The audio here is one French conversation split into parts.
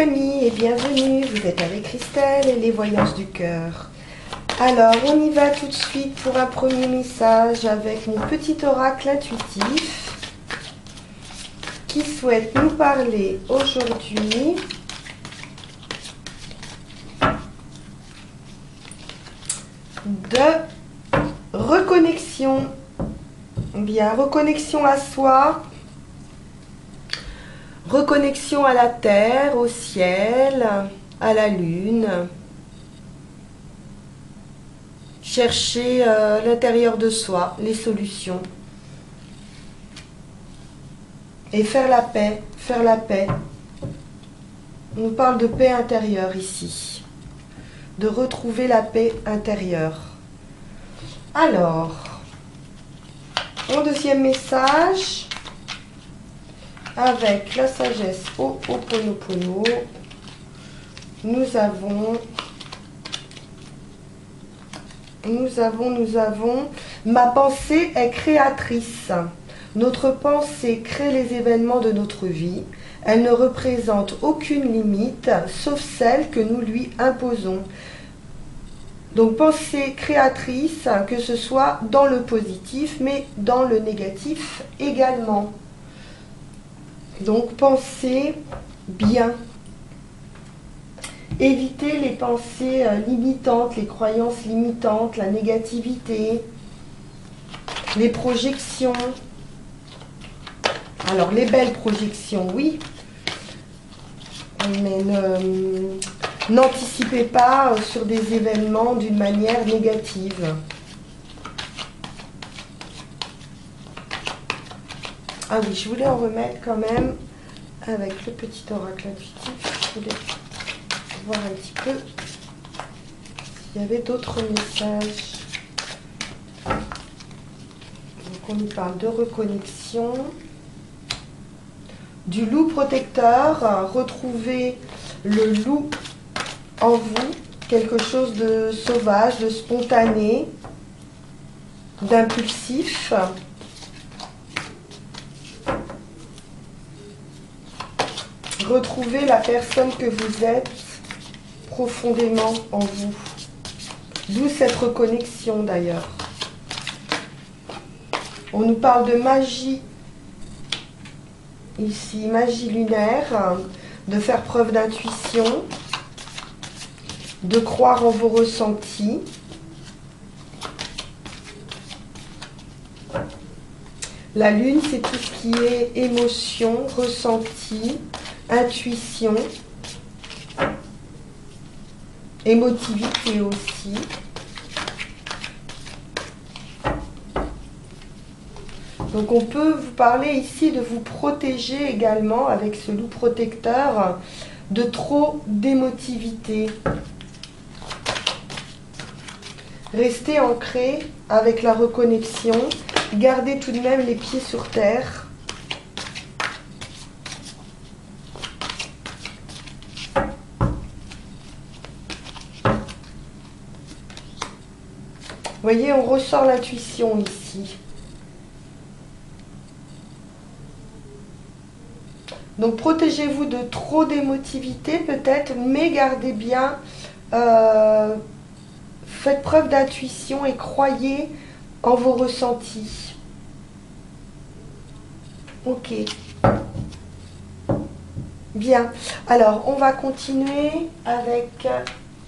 amis et bienvenue, vous êtes avec Christelle et les voyances du cœur. Alors on y va tout de suite pour un premier message avec mon petit oracle intuitif qui souhaite nous parler aujourd'hui de reconnexion. Bien, reconnexion à soi, reconnexion à la terre, au ciel, à la lune. Chercher l'intérieur de soi, les solutions. Et faire la paix, faire la paix. On nous parle de paix intérieure ici. De retrouver la paix intérieure. Alors, mon deuxième message, avec la sagesse Ho'oponopono, nous avons, ma pensée est créatrice. Notre pensée crée les événements de notre vie. Elle ne représente aucune limite, sauf celle que nous lui imposons. Donc pensée créatrice, que ce soit dans le positif, mais dans le négatif également. Donc pensez bien. Évitez les pensées limitantes, les croyances limitantes, la négativité, les projections. Alors les belles projections, oui, mais n'anticipez pas sur des événements d'une manière négative. Ah oui, je voulais en remettre quand même avec le petit oracle intuitif. Je voulais voir un petit peu s'il y avait d'autres messages. Donc on nous parle de reconnexion. Du loup protecteur, retrouvez le loup en vous, quelque chose de sauvage, de spontané, d'impulsif. Retrouvez la personne que vous êtes profondément en vous. D'où cette reconnexion d'ailleurs. On nous parle de magie. Ici, magie lunaire, de faire preuve d'intuition, de croire en vos ressentis. La lune, c'est tout ce qui est émotion, ressenti, intuition, émotivité aussi. Donc on peut vous parler ici de vous protéger également avec ce loup protecteur de trop d'émotivité. Restez ancré avec la reconnexion, gardez tout de même les pieds sur terre. Vous voyez, on ressort l'intuition ici. Donc protégez-vous de trop d'émotivité peut-être, mais gardez bien, faites preuve d'intuition et croyez en vos ressentis. Ok. Bien. Alors, on va continuer avec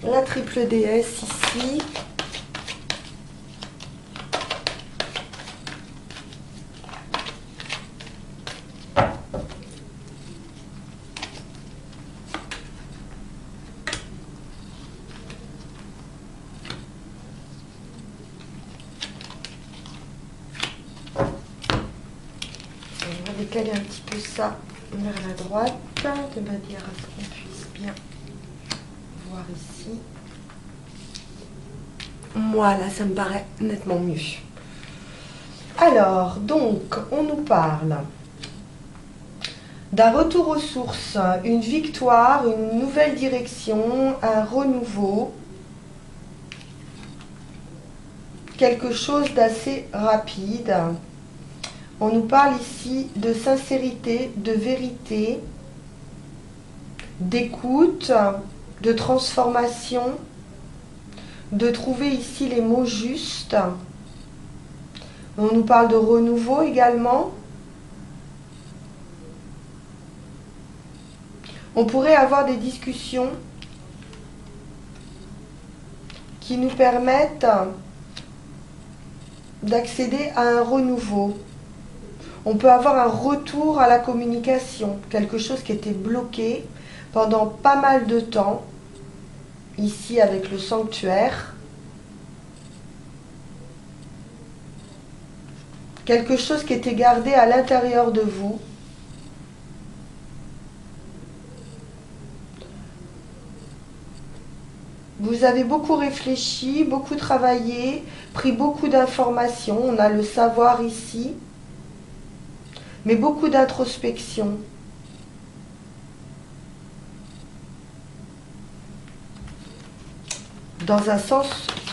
la triple déesse ici. Décaler un petit peu ça vers la droite, de manière à ce qu'on puisse bien voir ici. Voilà, ça me paraît nettement mieux. Alors, donc, on nous parle d'un retour aux sources, une victoire, une nouvelle direction, un renouveau, quelque chose d'assez rapide. On nous parle ici de sincérité, de vérité, d'écoute, de transformation, de trouver ici les mots justes. On nous parle de renouveau également. On pourrait avoir des discussions qui nous permettent d'accéder à un renouveau. On peut avoir un retour à la communication, quelque chose qui était bloqué pendant pas mal de temps, ici avec le sanctuaire. Quelque chose qui était gardé à l'intérieur de vous. Vous avez beaucoup réfléchi, beaucoup travaillé, pris beaucoup d'informations. On a le savoir ici, mais beaucoup d'introspection. Dans un sens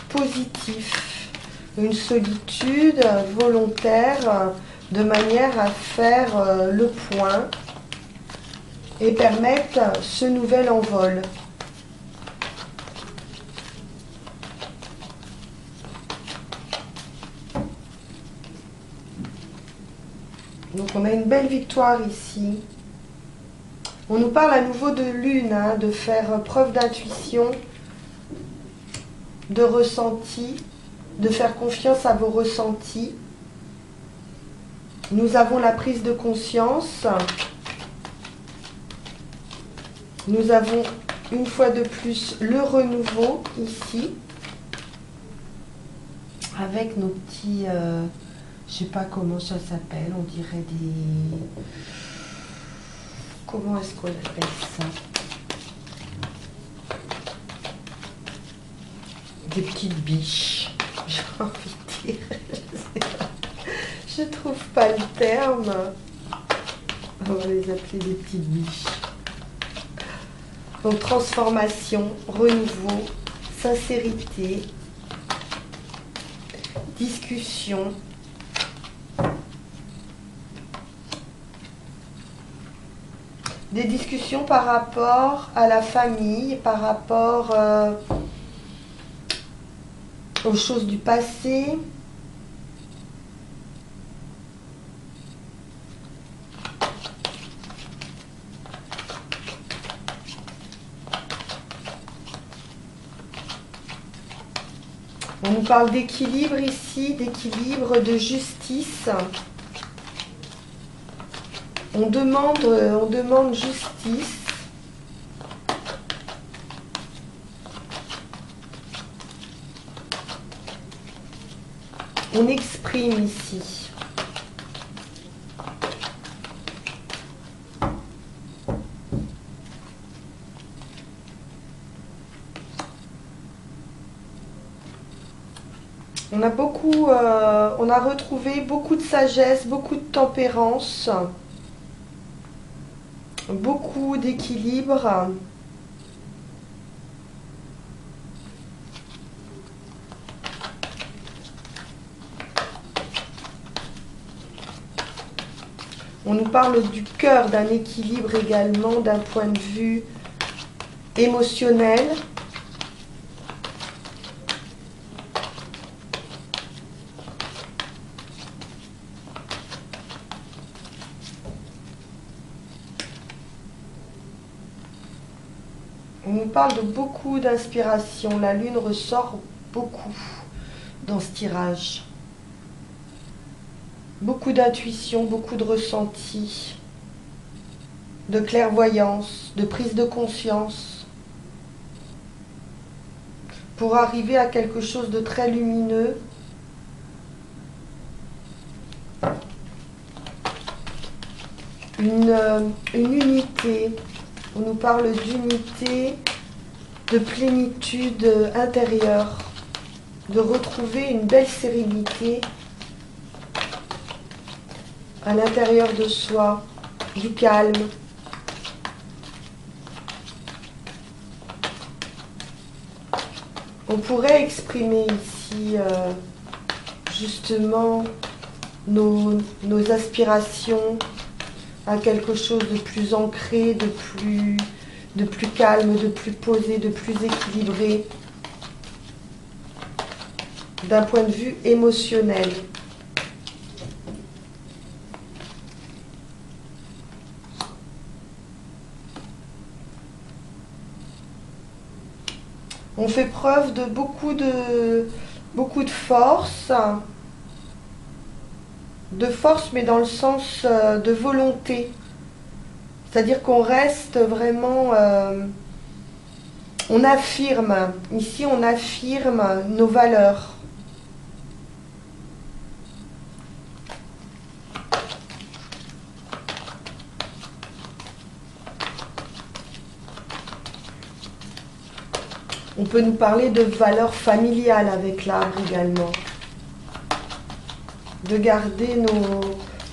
positif, une solitude volontaire de manière à faire le point et permettre ce nouvel envol. Donc on a une belle victoire ici. On nous parle à nouveau de lune, de faire preuve d'intuition, de ressenti, de faire confiance à vos ressentis. Nous avons la prise de conscience. Nous avons une fois de plus le renouveau ici. Avec nos petits... je sais pas comment ça s'appelle, on dirait des... Comment est-ce qu'on appelle ça? Des petites biches, j'ai envie de dire. Je trouve pas le terme. On va les appeler des petites biches. Donc transformation, renouveau, sincérité, discussion. Des discussions par rapport à la famille, par rapport aux choses du passé. On nous parle d'équilibre ici, d'équilibre, de justice. On demande justice. On exprime ici. On a retrouvé beaucoup de sagesse, beaucoup de tempérance, beaucoup d'équilibre. On nous parle du cœur, d'un équilibre également, d'un point de vue émotionnel. On nous parle de beaucoup d'inspiration. La lune ressort beaucoup dans ce tirage. Beaucoup d'intuition, beaucoup de ressenti, de clairvoyance, de prise de conscience, pour arriver à quelque chose de très lumineux. Une unité. On nous parle d'unité, de plénitude intérieure, de retrouver une belle sérénité à l'intérieur de soi, du calme. On pourrait exprimer ici justement nos aspirations à quelque chose de plus ancré, de plus de plus calme, de plus posé, de plus équilibré, d'un point de vue émotionnel. On fait preuve de beaucoup de force, mais dans le sens de volonté. C'est-à-dire qu'on reste vraiment, on affirme, ici on affirme nos valeurs. On peut nous parler de valeurs familiales avec l'arbre également. De garder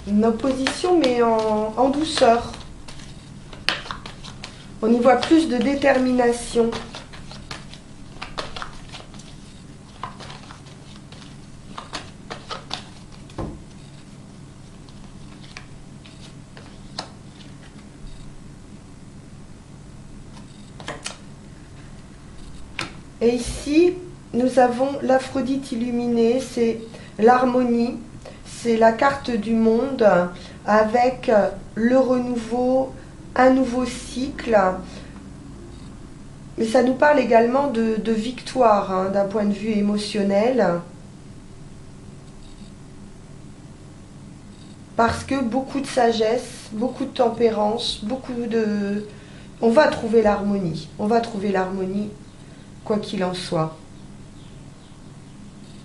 nos positions mais en douceur. On y voit plus de détermination. Et ici, nous avons l'Aphrodite illuminée, c'est l'harmonie, c'est la carte du monde avec le renouveau, un nouveau cycle. Mais ça nous parle également de victoire, hein, d'un point de vue émotionnel. Parce que beaucoup de sagesse, beaucoup de tempérance, on va trouver l'harmonie. On va trouver l'harmonie. Quoi qu'il en soit.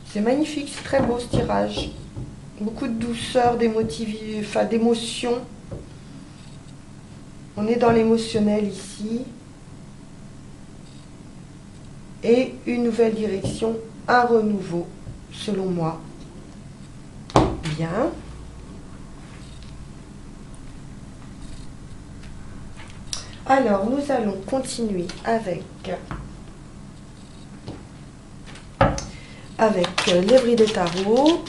C'est magnifique, c'est très beau ce tirage. Beaucoup de douceur, d'émotion. On est dans l'émotionnel ici. Et une nouvelle direction, un renouveau, selon moi. Bien. Alors, nous allons continuer avec l'Ébris des tarots.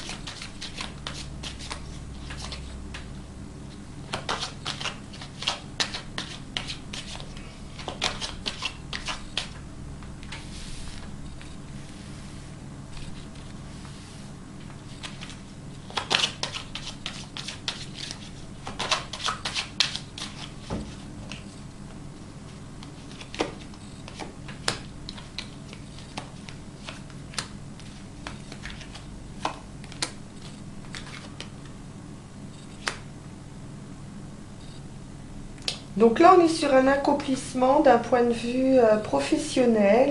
Donc là, on est sur un accomplissement d'un point de vue professionnel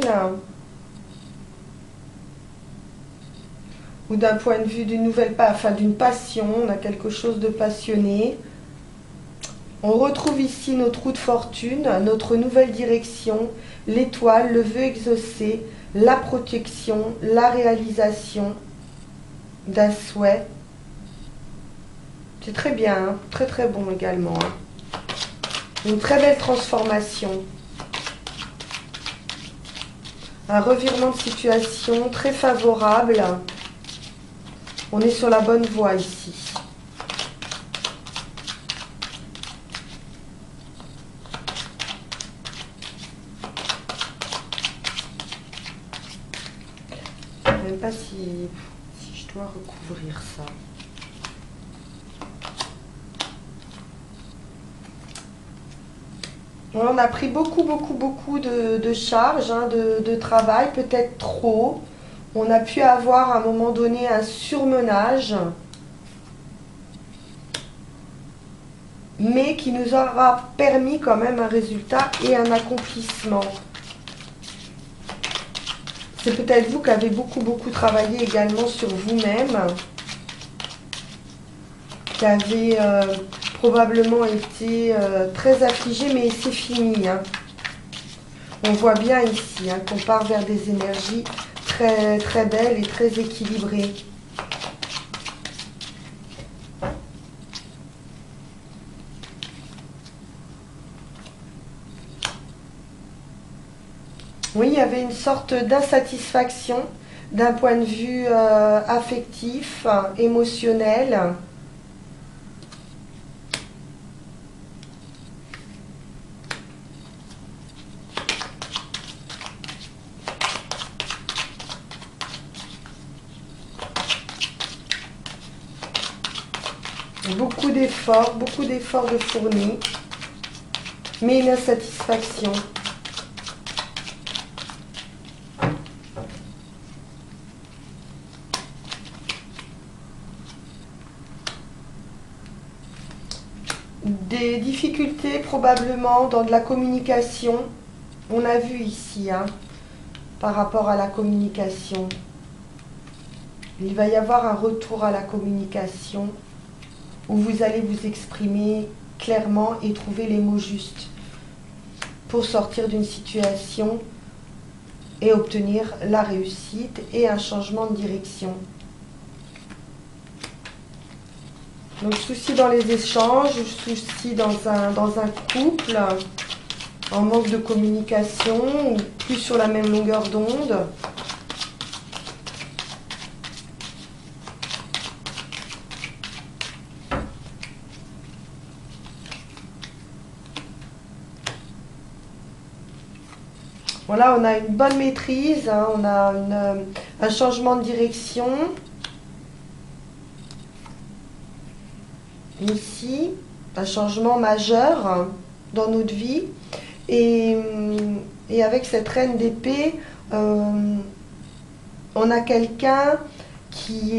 ou d'un point de vue d'une d'une passion. On a quelque chose de passionné. On retrouve ici notre roue de fortune, notre nouvelle direction, l'étoile, le vœu exaucé, la protection, la réalisation d'un souhait. C'est très bien, hein, très très bon également. Hein. Une très belle transformation. Un revirement de situation très favorable. On est sur la bonne voie ici. Je ne sais même pas si je dois recouvrir ça. On a pris beaucoup de charges, hein, de travail, peut-être trop. On a pu avoir à un moment donné un surmenage, mais qui nous aura permis quand même un résultat et un accomplissement. C'est peut-être vous qui avez beaucoup travaillé également sur vous-même, qui avez probablement été très affligé, mais c'est fini. Hein. On voit bien ici hein, qu'on part vers des énergies très belles et très équilibrées. Oui, il y avait une sorte d'insatisfaction d'un point de vue affectif, émotionnel. beaucoup d'efforts de fournis, mais une insatisfaction. Des difficultés probablement dans de la communication. On a vu ici, hein, par rapport à la communication. Il va y avoir un retour à la communication où vous allez vous exprimer clairement et trouver les mots justes pour sortir d'une situation et obtenir la réussite et un changement de direction. Donc souci dans les échanges, souci dans un couple, en manque de communication, ou plus sur la même longueur d'onde. Voilà, on a une bonne maîtrise, hein, on a un changement de direction. Ici, un changement majeur dans notre vie. Et avec cette reine d'épée, on a quelqu'un qui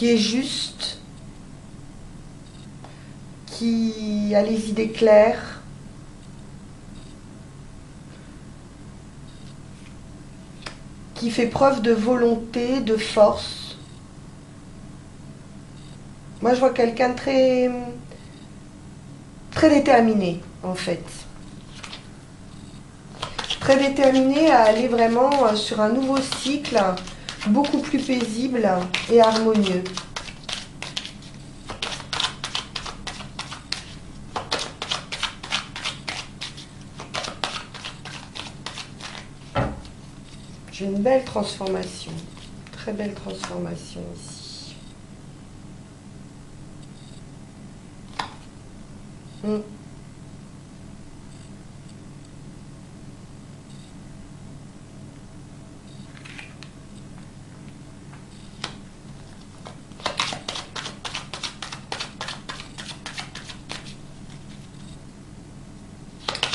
est juste, qui a les idées claires, qui fait preuve de volonté, de force. Moi, je vois quelqu'un de très déterminé, en fait. Très déterminé à aller vraiment sur un nouveau cycle, beaucoup plus paisible et harmonieux. J'ai une belle transformation, très belle transformation ici.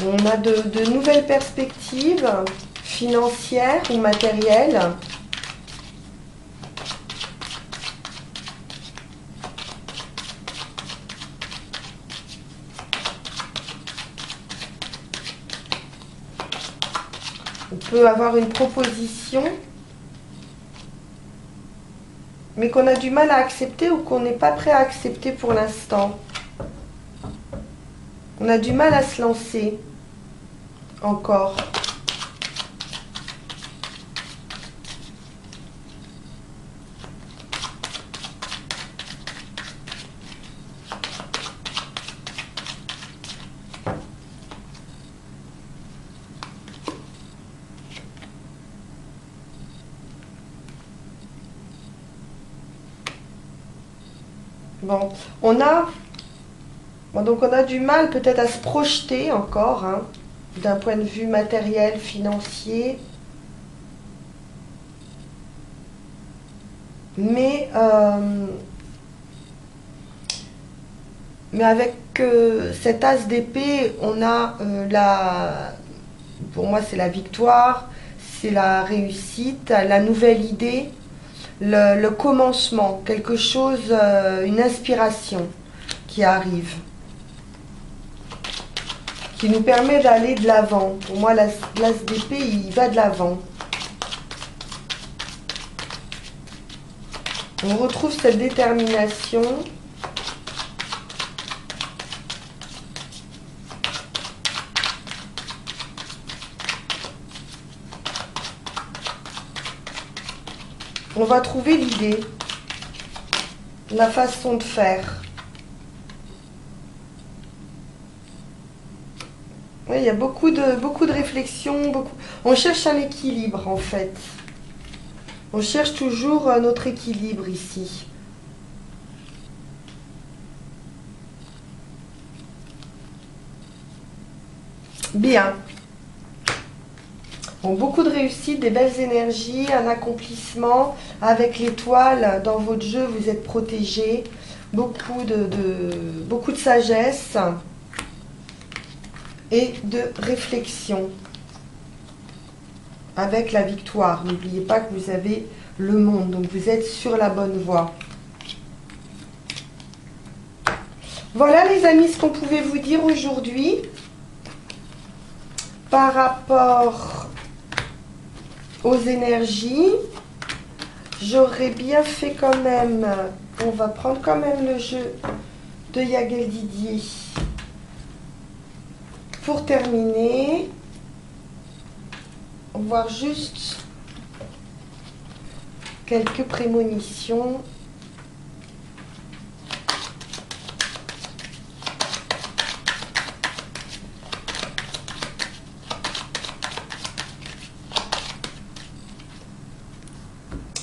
On a de nouvelles perspectives financières ou matérielles. On peut avoir une proposition, mais qu'on a du mal à accepter ou qu'on n'est pas prêt à accepter pour l'instant. On a du mal à se lancer encore. Bon, donc on a du mal peut-être à se projeter encore, hein, d'un point de vue matériel, financier. Mais avec cet as d'épée, on a pour moi c'est la victoire, c'est la réussite, la nouvelle idée, le commencement, quelque chose, une inspiration qui arrive, qui nous permet d'aller de l'avant. Pour moi, l'as d'épée, il va de l'avant. On retrouve cette détermination. On va trouver l'idée, la façon de faire. Oui, il y a beaucoup de réflexions. On cherche un équilibre en fait. On cherche toujours notre équilibre ici. Bien. Bon, beaucoup de réussite, des belles énergies, un accomplissement avec l'étoile dans votre jeu, vous êtes protégé, beaucoup de sagesse et de réflexion avec la victoire. N'oubliez pas que vous avez le monde, donc vous êtes sur la bonne voie. Voilà les amis ce qu'on pouvait vous dire aujourd'hui par rapport aux énergies. J'aurais bien fait quand même, on va prendre quand même le jeu de Yagel Didier pour terminer, voir juste quelques prémonitions.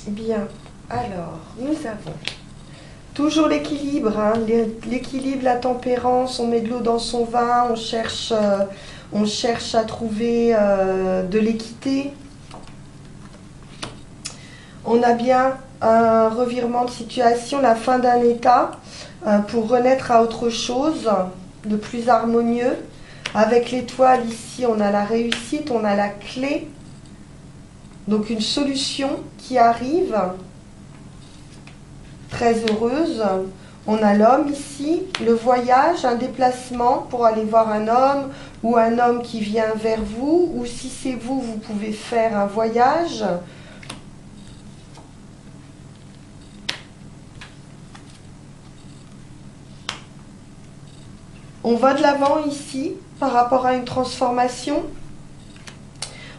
Bien, alors, nous avons toujours l'équilibre, hein, l'équilibre, la tempérance, on met de l'eau dans son vin, on cherche à trouver de l'équité. On a bien un revirement de situation, la fin d'un état pour renaître à autre chose, de plus harmonieux. Avec l'étoile ici, on a la réussite, on a la clé. Donc une solution qui arrive, très heureuse. On a l'homme ici, le voyage, un déplacement pour aller voir un homme ou un homme qui vient vers vous, ou si c'est vous, vous pouvez faire un voyage. On va de l'avant ici par rapport à une transformation.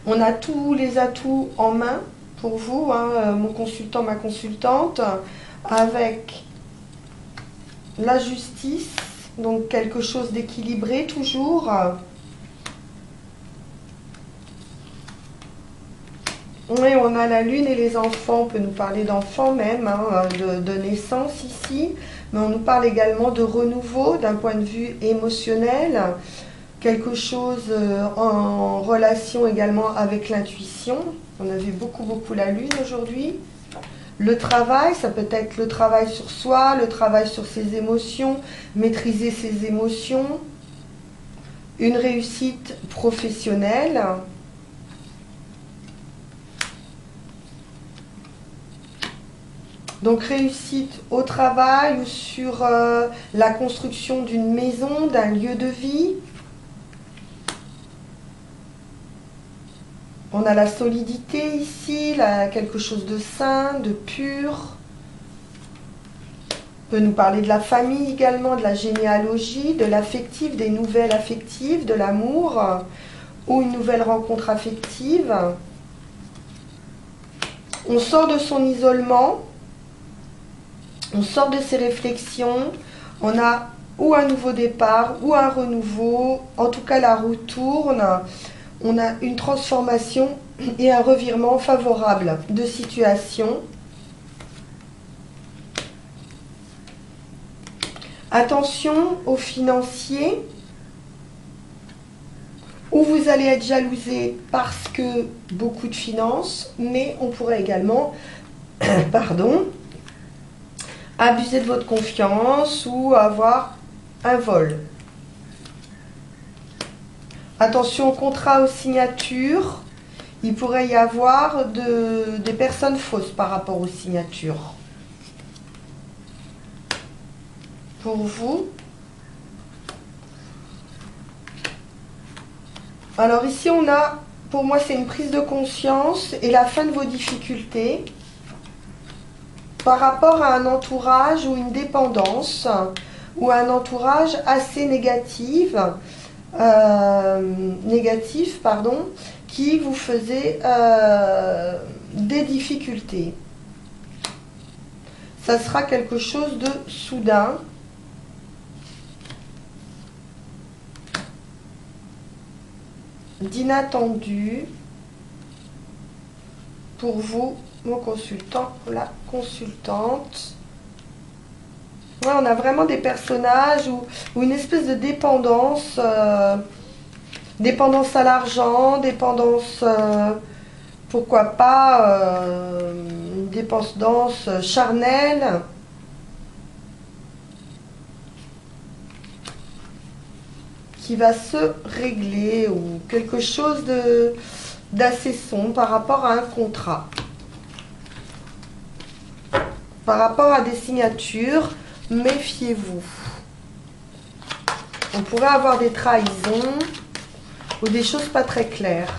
On a tous les atouts en main pour vous, hein, mon consultant, ma consultante, avec la justice, donc quelque chose d'équilibré toujours. Oui, on a la lune et les enfants, on peut nous parler d'enfants même, hein, de naissance ici, mais on nous parle également de renouveau d'un point de vue émotionnel. Quelque chose en relation également avec l'intuition. On avait beaucoup la lune aujourd'hui. Le travail, ça peut être le travail sur soi, le travail sur ses émotions, maîtriser ses émotions. Une réussite professionnelle. Donc réussite au travail ou sur la construction d'une maison, d'un lieu de vie. On a la solidité ici, quelque chose de sain, de pur. On peut nous parler de la famille également, de la généalogie, de l'affectif, des nouvelles affectives, de l'amour ou une nouvelle rencontre affective. On sort de son isolement, on sort de ses réflexions, on a ou un nouveau départ ou un renouveau, en tout cas la roue tourne. On a une transformation et un revirement favorable de situation. Attention aux financiers, où vous allez être jalousé parce que beaucoup de finances, mais on pourrait également, pardon, abuser de votre confiance ou avoir un vol. Attention aux contrats, aux signatures. Il pourrait y avoir des personnes fausses par rapport aux signatures. Pour vous. Alors ici on a, pour moi c'est une prise de conscience et la fin de vos difficultés par rapport à un entourage ou une dépendance ou un entourage assez négatif, qui vous faisait des difficultés. Ça sera quelque chose de soudain. D'inattendu pour vous, mon consultant, la consultante. Ouais, on a vraiment des personnages ou une espèce de dépendance Dépendance à l'argent, dépendance, pourquoi pas, une dépendance charnelle. Qui va se régler ou quelque chose d'assez sombre par rapport à un contrat. Par rapport à des signatures, méfiez-vous. On pourrait avoir des trahisons ou des choses pas très claires.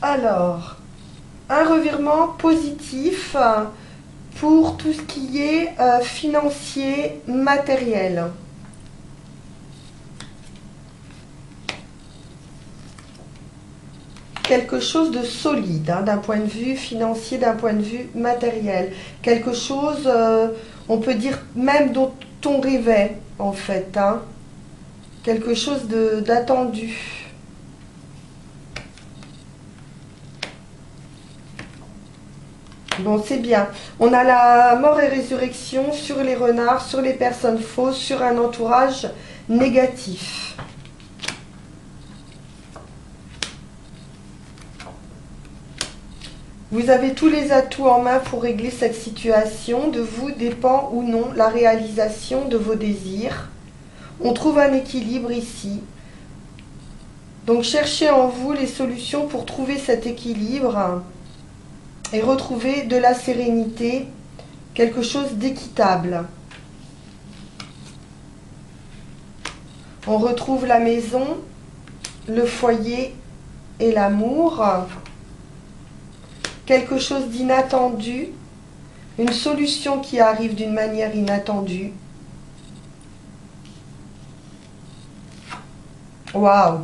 Alors, un revirement positif pour tout ce qui est financier, matériel. Quelque chose de solide, hein, d'un point de vue financier, d'un point de vue matériel. Quelque chose, on peut dire même dont on rêvait, en fait. Hein. Quelque chose d'attendu. Bon, c'est bien. On a la mort et résurrection sur les renards, sur les personnes fausses, sur un entourage négatif. Vous avez tous les atouts en main pour régler cette situation. De vous dépend ou non la réalisation de vos désirs. On trouve un équilibre ici. Donc cherchez en vous les solutions pour trouver cet équilibre et retrouver de la sérénité, quelque chose d'équitable. On retrouve la maison, le foyer et l'amour. Quelque chose d'inattendu, une solution qui arrive d'une manière inattendue. Waouh!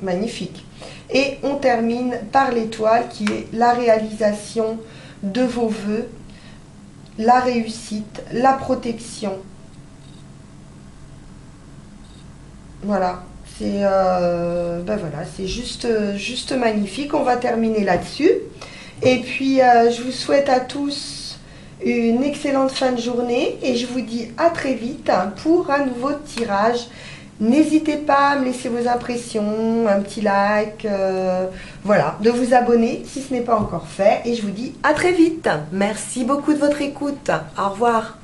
Magnifique. Et on termine par l'étoile qui est la réalisation de vos vœux, la réussite, la protection. Voilà, c'est ben voilà, c'est juste magnifique. On va terminer là-dessus. Et puis, je vous souhaite à tous une excellente fin de journée et je vous dis à très vite pour un nouveau tirage. N'hésitez pas à me laisser vos impressions, un petit like, voilà, de vous abonner si ce n'est pas encore fait. Et je vous dis à très vite. Merci beaucoup de votre écoute. Au revoir.